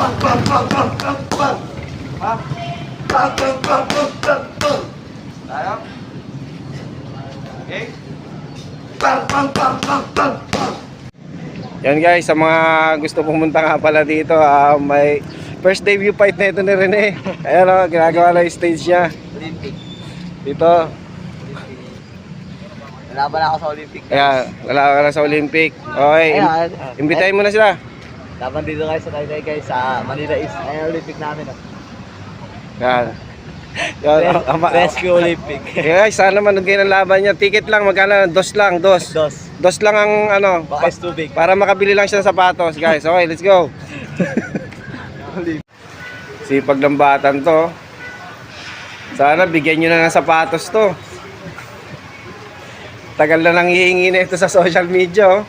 Ha? Tayo? Okay? Yan guys, sa mga gusto pumunta nga pala dito, may first debut fight na ito ni Rene. Ayan o, ginagawa lang yung stage niya. Olympic. Dito. Nalaban ako sa Olympic. Ayan, wala ka na sa Olympic. Okay, imbitahin mo na sila. Laban dito guys sa Taytay guys sa Manila East. Ayan Olympic namin. Yan. Yan, Rescue Olympic. guys, sana manood kayo ng laban niya. Ticket lang, magkano? Dos lang, dos. Dos. Dos lang ang ano, Baka is too big. para makabili lang siya ng sapatos, guys. Okay, let's go. Sipag ng batan to. Sana bigyan nyo na ng sapatos to. Tagal na nang hihingi na ito sa social media, oh.